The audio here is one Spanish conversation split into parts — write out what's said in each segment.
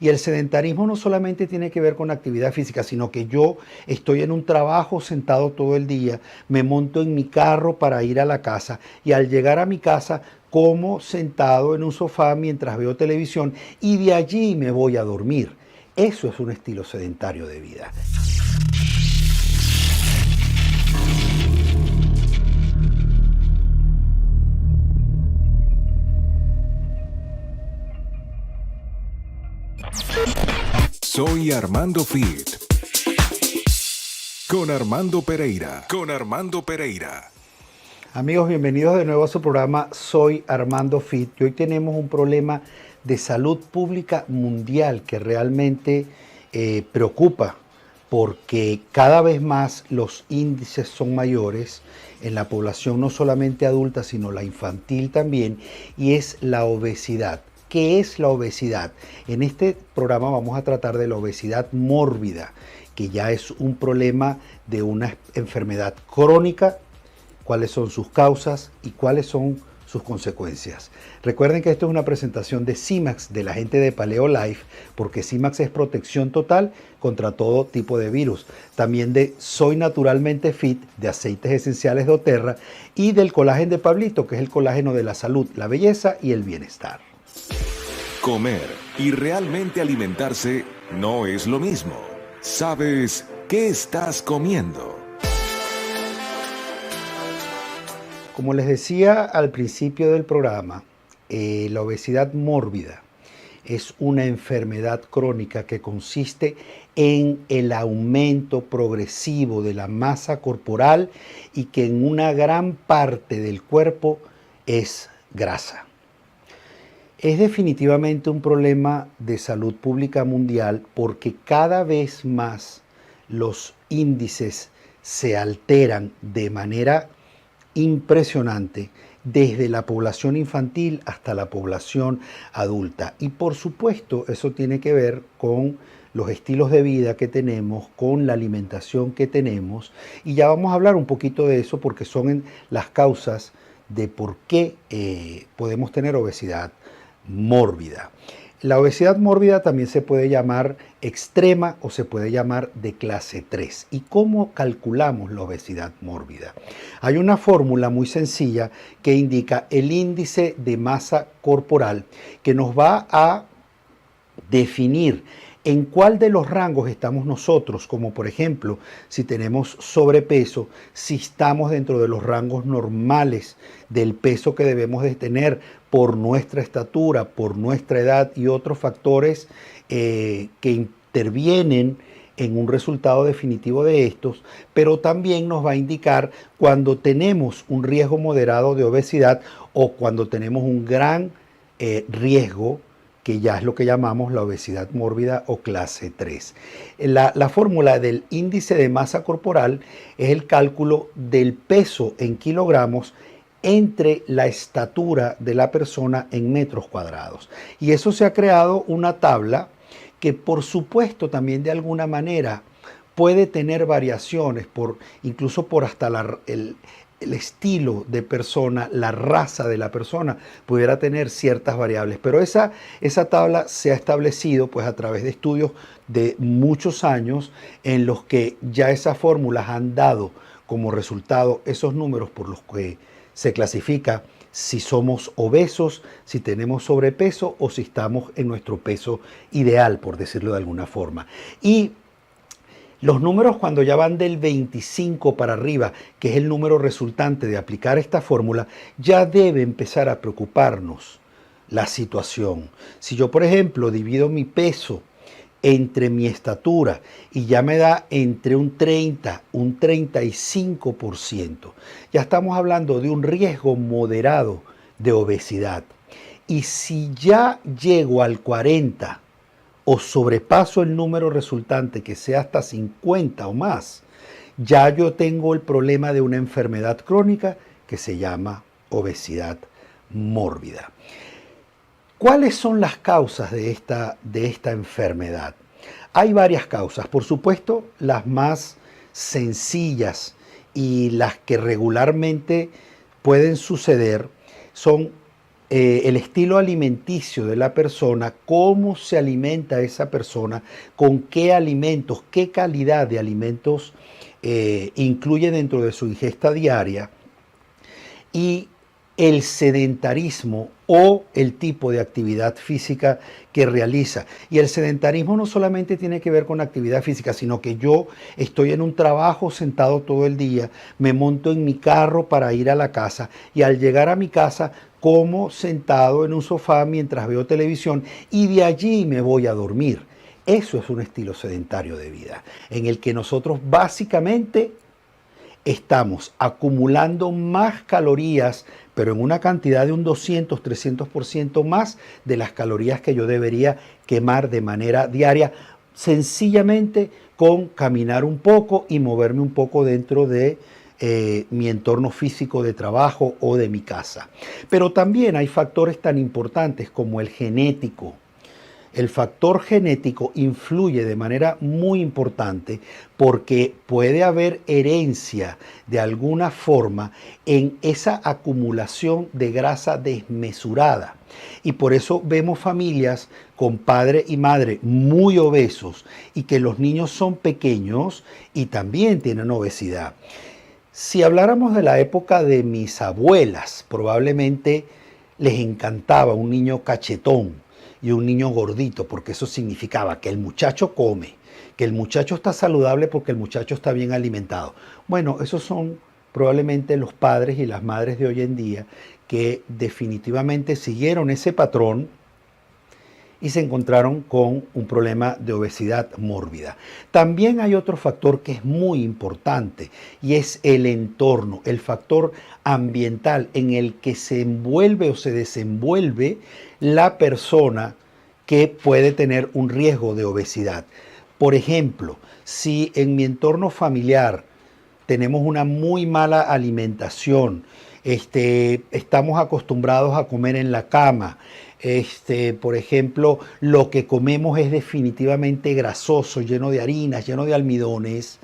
Y el sedentarismo no solamente tiene que ver con actividad física, sino que yo estoy en un trabajo sentado todo el día, me monto en mi carro para ir a la casa y al llegar a mi casa como sentado en un sofá mientras veo televisión y de allí me voy a dormir. Eso es un estilo sedentario de vida. Soy Armando Fit. Con Armando Pereira. Con Armando Pereira. Amigos, bienvenidos de nuevo a su programa Soy Armando Fit. Y hoy tenemos un problema de salud pública mundial que realmente preocupa porque cada vez más los índices son mayores en la población no solamente adulta sino la infantil también, y es la obesidad. ¿Qué es la obesidad? En este programa vamos a tratar de la obesidad mórbida, que ya es un problema de una enfermedad crónica, cuáles son sus causas y cuáles son sus consecuencias. Recuerden que esto es una presentación de CIMAX, de la gente de Paleo Life, porque CIMAX es protección total contra todo tipo de virus. También de Soy Naturalmente Fit, de aceites esenciales de Oterra, y del colágeno de Pablito, que es el colágeno de la salud, la belleza y el bienestar. Comer y realmente alimentarse no es lo mismo. ¿Sabes qué estás comiendo? Como les decía al principio del programa, la obesidad mórbida es una enfermedad crónica que consiste en el aumento progresivo de la masa corporal y que en una gran parte del cuerpo es grasa. Es definitivamente un problema de salud pública mundial porque cada vez más los índices se alteran de manera impresionante desde la población infantil hasta la población adulta. Y por supuesto eso tiene que ver con los estilos de vida que tenemos, con la alimentación que tenemos, y ya vamos a hablar un poquito de eso porque son las causas de por qué podemos tener obesidad mórbida. La obesidad mórbida también se puede llamar extrema o se puede llamar de clase 3. ¿Y cómo calculamos la obesidad mórbida? Hay una fórmula muy sencilla que indica el índice de masa corporal que nos va a definir en cuál de los rangos estamos nosotros, como por ejemplo, si tenemos sobrepeso, si estamos dentro de los rangos normales del peso que debemos de tener por nuestra estatura, por nuestra edad y otros factores que intervienen en un resultado definitivo de estos, pero también nos va a indicar cuando tenemos un riesgo moderado de obesidad o cuando tenemos un gran riesgo, que ya es lo que llamamos la obesidad mórbida o clase 3. La fórmula del índice de masa corporal es el cálculo del peso en kilogramos entre la estatura de la persona en metros cuadrados. Y eso se ha creado una tabla que por supuesto también de alguna manera puede tener variaciones, incluso por hasta el estilo de persona, la raza de la persona, pudiera tener ciertas variables. Pero esa tabla se ha establecido pues a través de estudios de muchos años en los que ya esas fórmulas han dado como resultado esos números por los que se clasifica si somos obesos, si tenemos sobrepeso o si estamos en nuestro peso ideal, por decirlo de alguna forma. Y los números cuando ya van del 25 para arriba, que es el número resultante de aplicar esta fórmula, ya debe empezar a preocuparnos la situación. Si yo, por ejemplo, divido mi peso entre mi estatura y ya me da entre un 30, un 35%, ya estamos hablando de un riesgo moderado de obesidad. Y si ya llego al 40, o sobrepaso el número resultante que sea hasta 50 o más, ya yo tengo el problema de una enfermedad crónica que se llama obesidad mórbida. ¿Cuáles son las causas de esta enfermedad? Hay varias causas, por supuesto, las más sencillas y las que regularmente pueden suceder son el estilo alimenticio de la persona, cómo se alimenta esa persona, con qué alimentos, qué calidad de alimentos incluye dentro de su ingesta diaria, y el sedentarismo o el tipo de actividad física que realiza. Y el sedentarismo no solamente tiene que ver con actividad física, sino que yo estoy en un trabajo sentado todo el día, me monto en mi carro para ir a la casa y al llegar a mi casa como sentado en un sofá mientras veo televisión y de allí me voy a dormir. Eso es un estilo sedentario de vida, en el que nosotros básicamente estamos acumulando más calorías, pero en una cantidad de un 200, 300% más de las calorías que yo debería quemar de manera diaria, sencillamente con caminar un poco y moverme un poco dentro de mi entorno físico de trabajo o de mi casa. Pero también hay factores tan importantes como el genético. El factor genético influye de manera muy importante porque puede haber herencia de alguna forma en esa acumulación de grasa desmesurada. Y por eso vemos familias con padre y madre muy obesos y que los niños son pequeños y también tienen obesidad. Si habláramos de la época de mis abuelas, probablemente les encantaba un niño cachetón y un niño gordito, porque eso significaba que el muchacho come, que el muchacho está saludable porque el muchacho está bien alimentado. Bueno, esos son probablemente los padres y las madres de hoy en día que definitivamente siguieron ese patrón y se encontraron con un problema de obesidad mórbida. También hay otro factor que es muy importante y es el entorno, el factor ambiental en el que se envuelve o se desenvuelve la persona que puede tener un riesgo de obesidad. Por ejemplo, si en mi entorno familiar tenemos una muy mala alimentación, estamos acostumbrados a comer en la cama, por ejemplo, lo que comemos es definitivamente grasoso, lleno de harinas, lleno de almidones.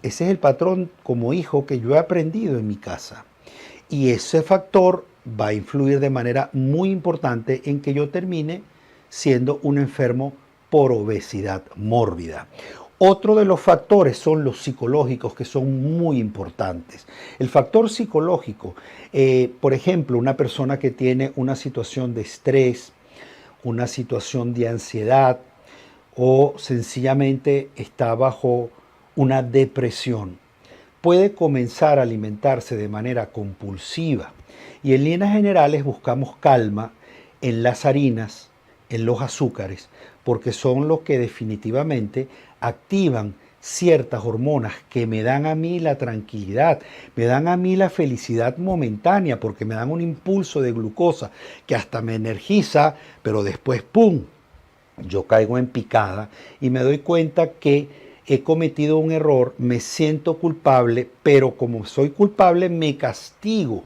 Ese es el patrón como hijo que yo he aprendido en mi casa. Y ese factor va a influir de manera muy importante en que yo termine siendo un enfermo por obesidad mórbida. Otro de los factores son los psicológicos, que son muy importantes. El factor psicológico, por ejemplo, una persona que tiene una situación de estrés, una situación de ansiedad o sencillamente está bajo una depresión, puede comenzar a alimentarse de manera compulsiva. Y en líneas generales buscamos calma en las harinas, en los azúcares, porque son los que definitivamente activan ciertas hormonas que me dan a mí la tranquilidad, me dan a mí la felicidad momentánea, porque me dan un impulso de glucosa que hasta me energiza, pero después, ¡pum!, yo caigo en picada y me doy cuenta que he cometido un error, me siento culpable, pero como soy culpable me castigo.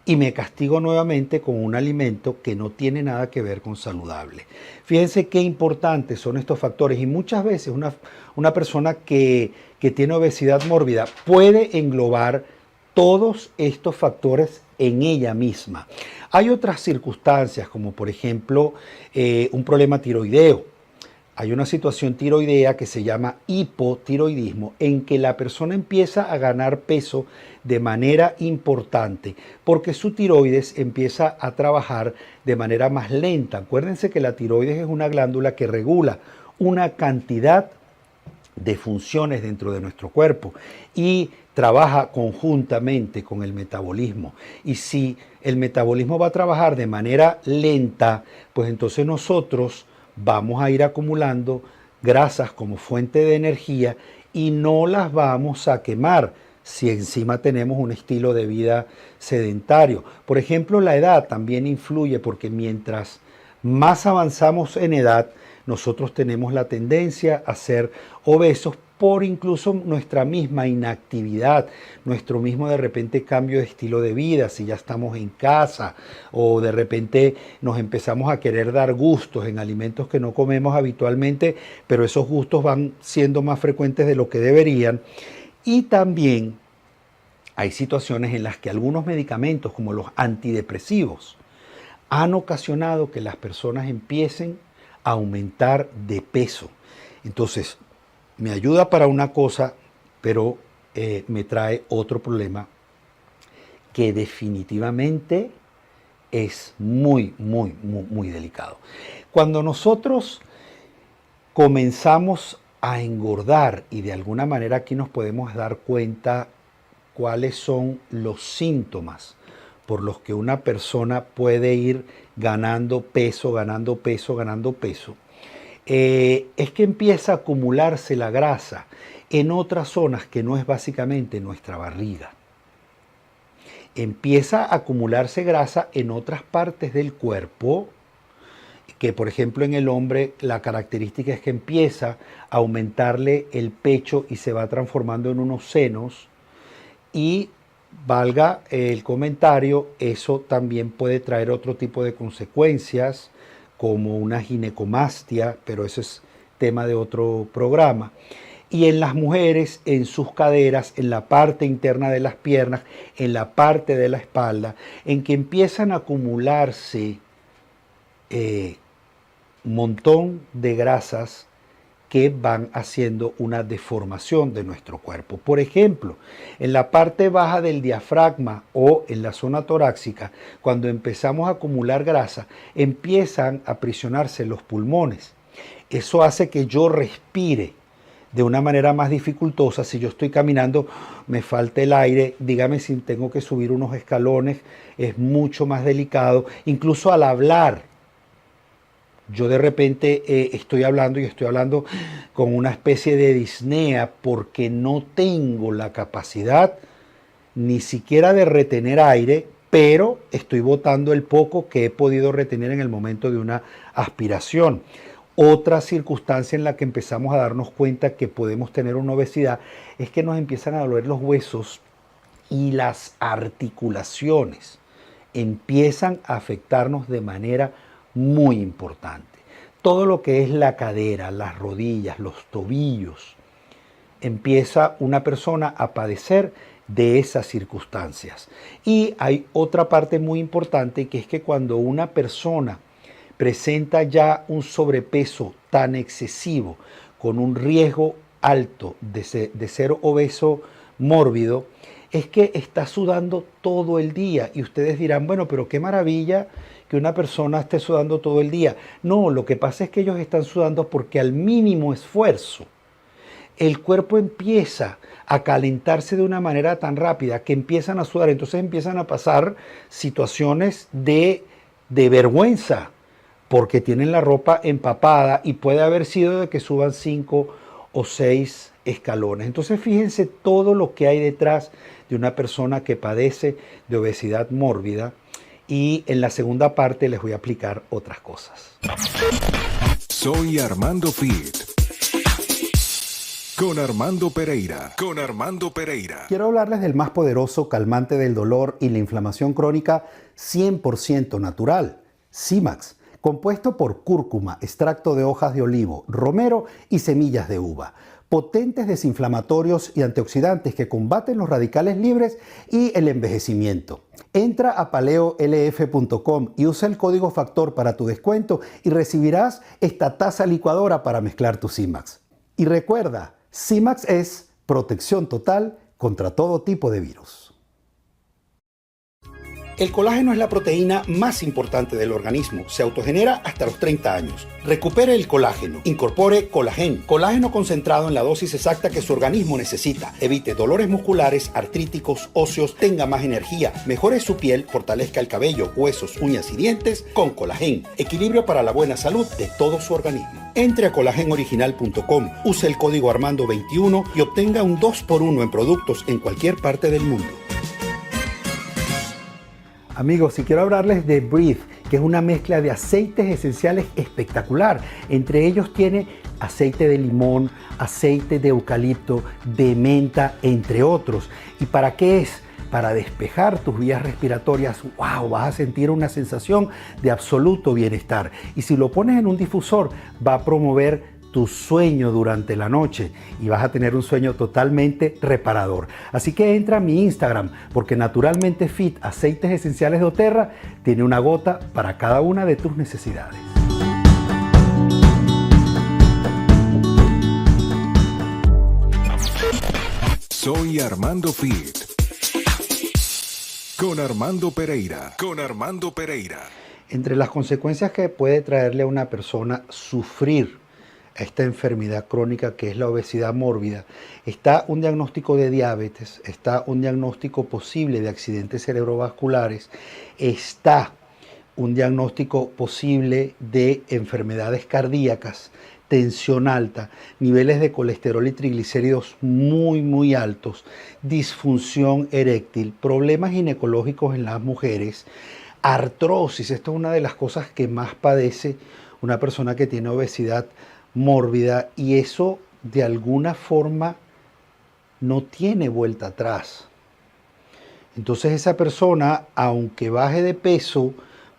Y me castigo nuevamente con un alimento que no tiene nada que ver con saludable. Fíjense qué importantes son estos factores y muchas veces una persona que tiene obesidad mórbida puede englobar todos estos factores en ella misma. Hay otras circunstancias como por ejemplo un problema tiroideo. Hay una situación tiroidea que se llama hipotiroidismo, en que la persona empieza a ganar peso de manera importante porque su tiroides empieza a trabajar de manera más lenta. Acuérdense que la tiroides es una glándula que regula una cantidad de funciones dentro de nuestro cuerpo y trabaja conjuntamente con el metabolismo. Y si el metabolismo va a trabajar de manera lenta, pues entonces nosotros vamos a ir acumulando grasas como fuente de energía y no las vamos a quemar si encima tenemos un estilo de vida sedentario. Por ejemplo, la edad también influye porque mientras más avanzamos en edad, nosotros tenemos la tendencia a ser obesos por incluso nuestra misma inactividad, nuestro mismo de repente cambio de estilo de vida, si ya estamos en casa o de repente nos empezamos a querer dar gustos en alimentos que no comemos habitualmente, pero esos gustos van siendo más frecuentes de lo que deberían. Y también hay situaciones en las que algunos medicamentos como los antidepresivos han ocasionado que las personas empiecen a aumentar de peso. Entonces, me ayuda para una cosa, pero me trae otro problema que definitivamente es muy delicado. Cuando nosotros comenzamos a engordar, y de alguna manera aquí nos podemos dar cuenta cuáles son los síntomas por los que una persona puede ir ganando peso, es que empieza a acumularse la grasa en otras zonas que no es básicamente nuestra barriga. Empieza a acumularse grasa en otras partes del cuerpo, que por ejemplo en el hombre la característica es que empieza a aumentarle el pecho y se va transformando en unos senos, y valga el comentario, eso también puede traer otro tipo de consecuencias como una ginecomastia, pero eso es tema de otro programa. Y en las mujeres, en sus caderas, en la parte interna de las piernas, en la parte de la espalda, en que empiezan a acumularse un montón de grasas que van haciendo una deformación de nuestro cuerpo. Por ejemplo, en la parte baja del diafragma o en la zona torácica, cuando empezamos a acumular grasa, empiezan a aprisionarse los pulmones. Eso hace que yo respire de una manera más dificultosa. Si yo estoy caminando, me falta el aire, dígame si tengo que subir unos escalones, es mucho más delicado. Incluso al hablar, yo de repente estoy hablando con una especie de disnea porque no tengo la capacidad ni siquiera de retener aire, pero estoy botando el poco que he podido retener en el momento de una aspiración. Otra circunstancia en la que empezamos a darnos cuenta que podemos tener una obesidad es que nos empiezan a doler los huesos y las articulaciones empiezan a afectarnos de manera muy importante. Todo lo que es la cadera, las rodillas, los tobillos, empieza una persona a padecer de esas circunstancias. Y hay otra parte muy importante, que es que cuando una persona presenta ya un sobrepeso tan excesivo, con un riesgo alto de ser obeso mórbido, es que está sudando todo el día. Y ustedes dirán, bueno, pero qué maravilla que una persona esté sudando todo el día. No, lo que pasa es que ellos están sudando porque al mínimo esfuerzo el cuerpo empieza a calentarse de una manera tan rápida que empiezan a sudar. Entonces empiezan a pasar situaciones de vergüenza, porque tienen la ropa empapada y puede haber sido de que suban 5 o 6 escalones. Entonces fíjense todo lo que hay detrás de una persona que padece de obesidad mórbida, y en la segunda parte les voy a aplicar otras cosas. Soy Armando Fit. Con Armando Pereira. Quiero hablarles del más poderoso calmante del dolor y la inflamación crónica 100% natural, Cimax, compuesto por cúrcuma, extracto de hojas de olivo, romero y semillas de uva. Potentes desinflamatorios y antioxidantes que combaten los radicales libres y el envejecimiento. Entra a paleolf.com y usa el código FACTOR para tu descuento y recibirás esta taza licuadora para mezclar tu Cimax. Y recuerda, Cimax es protección total contra todo tipo de virus. El colágeno es la proteína más importante del organismo. Se autogenera hasta los 30 años. Recupere el colágeno. Incorpore Colagen. Colágeno concentrado en la dosis exacta que su organismo necesita. Evite dolores musculares, artríticos, óseos, tenga más energía, mejore su piel, fortalezca el cabello, huesos, uñas y dientes con Colagen. Equilibrio para la buena salud de todo su organismo. Entre a colagenoriginal.com, use el código Armando21 y obtenga un 2x1 en productos en cualquier parte del mundo. Amigos, si quiero hablarles de Breathe, que es una mezcla de aceites esenciales espectacular. Entre ellos tiene aceite de limón, aceite de eucalipto, de menta, entre otros. ¿Y para qué es? Para despejar tus vías respiratorias. ¡Wow! Vas a sentir una sensación de absoluto bienestar. Y si lo pones en un difusor, va a promover tu sueño durante la noche y vas a tener un sueño totalmente reparador. Así que entra a mi Instagram, porque Naturalmente Fit Aceites Esenciales de doTERRA tiene una gota para cada una de tus necesidades. Soy Armando Fit. Con Armando Pereira. Entre las consecuencias que puede traerle a una persona sufrir esta enfermedad crónica que es la obesidad mórbida, está un diagnóstico de diabetes, está un diagnóstico posible de accidentes cerebrovasculares, está un diagnóstico posible de enfermedades cardíacas, tensión alta, niveles de colesterol y triglicéridos muy altos, disfunción eréctil, problemas ginecológicos en las mujeres, artrosis. Esto es una de las cosas que más padece una persona que tiene obesidad mórbida, y eso de alguna forma no tiene vuelta atrás. Entonces esa persona, aunque baje de peso,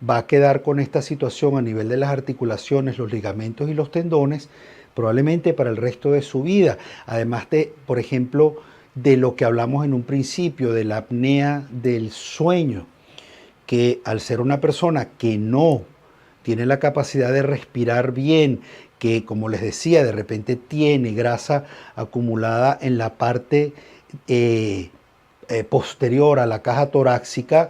va a quedar con esta situación a nivel de las articulaciones, los ligamentos y los tendones, probablemente para el resto de su vida. Además de, por ejemplo, de lo que hablamos en un principio, de la apnea del sueño, que al ser una persona que no tiene la capacidad de respirar bien, que como les decía, de repente tiene grasa acumulada en la parte posterior a la caja torácica,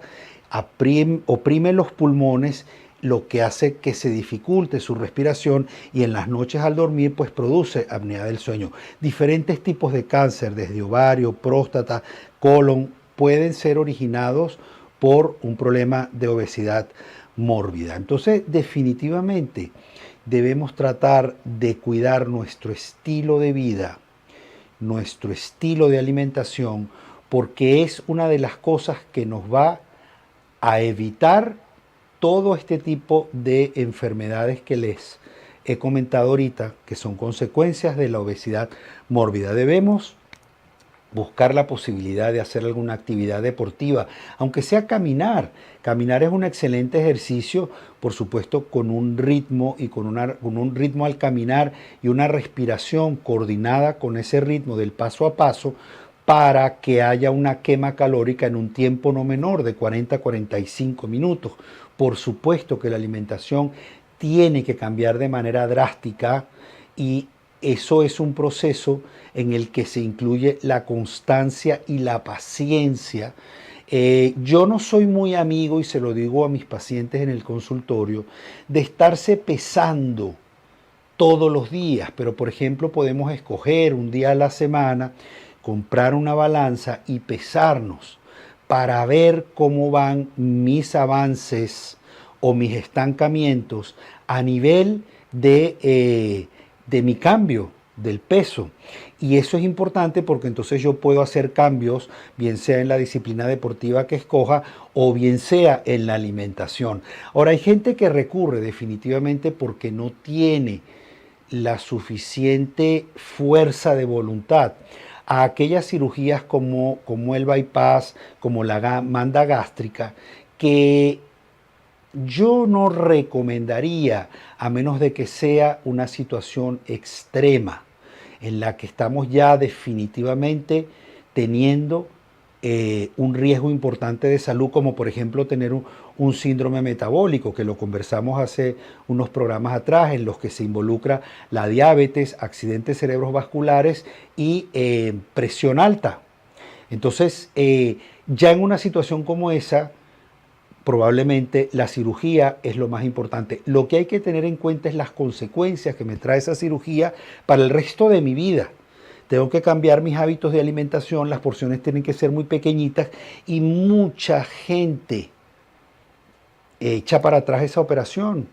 oprime los pulmones, lo que hace que se dificulte su respiración, y en las noches al dormir pues produce apnea del sueño. Diferentes tipos de cáncer, desde ovario, próstata, colon, pueden ser originados por un problema de obesidad mórbida. Entonces, definitivamente debemos tratar de cuidar nuestro estilo de vida, nuestro estilo de alimentación, porque es una de las cosas que nos va a evitar todo este tipo de enfermedades que les he comentado ahorita, que son consecuencias de la obesidad mórbida. Debemos buscar la posibilidad de hacer alguna actividad deportiva, aunque sea caminar. Caminar es un excelente ejercicio, por supuesto, con un ritmo y con un ritmo al caminar y una respiración coordinada con ese ritmo del paso a paso, para que haya una quema calórica en un tiempo no menor de 40 a 45 minutos. Por supuesto que la alimentación tiene que cambiar de manera drástica, y eso es un proceso en el que se incluye la constancia y la paciencia. Yo no soy muy amigo, y se lo digo a mis pacientes en el consultorio, de estarse pesando todos los días, pero por ejemplo podemos escoger un día a la semana, comprar una balanza y pesarnos para ver cómo van mis avances o mis estancamientos a nivel de mi cambio del peso. Y eso es importante porque entonces yo puedo hacer cambios, bien sea en la disciplina deportiva que escoja o bien sea en la alimentación. Ahora, hay gente que recurre definitivamente porque no tiene la suficiente fuerza de voluntad a aquellas cirugías como el bypass, como la manda gástrica, que yo no recomendaría, a menos de que sea una situación extrema en la que estamos ya definitivamente teniendo un riesgo importante de salud, como por ejemplo tener un síndrome metabólico, que lo conversamos hace unos programas atrás, en los que se involucra la diabetes, accidentes cerebrovasculares y presión alta. Entonces, ya en una situación como esa, probablemente la cirugía es lo más importante. Lo que hay que tener en cuenta es las consecuencias que me trae esa cirugía para el resto de mi vida. Tengo que cambiar mis hábitos de alimentación, las porciones tienen que ser muy pequeñitas, y mucha gente echa para atrás esa operación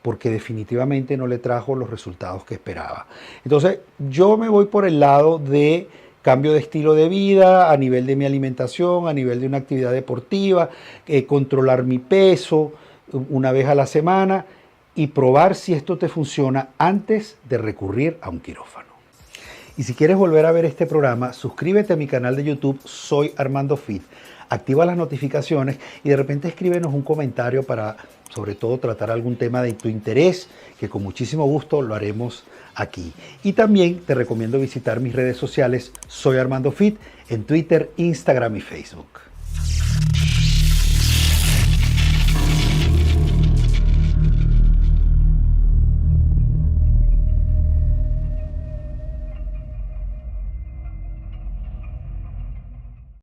porque definitivamente no le trajo los resultados que esperaba. Entonces, yo me voy por el lado de cambio de estilo de vida a nivel de mi alimentación, a nivel de una actividad deportiva, controlar mi peso una vez a la semana y probar si esto te funciona antes de recurrir a un quirófano. Y si quieres volver a ver este programa, suscríbete a mi canal de YouTube, Soy Armando Fit. Activa las notificaciones y de repente escríbenos un comentario para, sobre todo, tratar algún tema de tu interés, que con muchísimo gusto lo haremos aquí. Y también te recomiendo visitar mis redes sociales, Soy Armando Fit, en Twitter, Instagram y Facebook.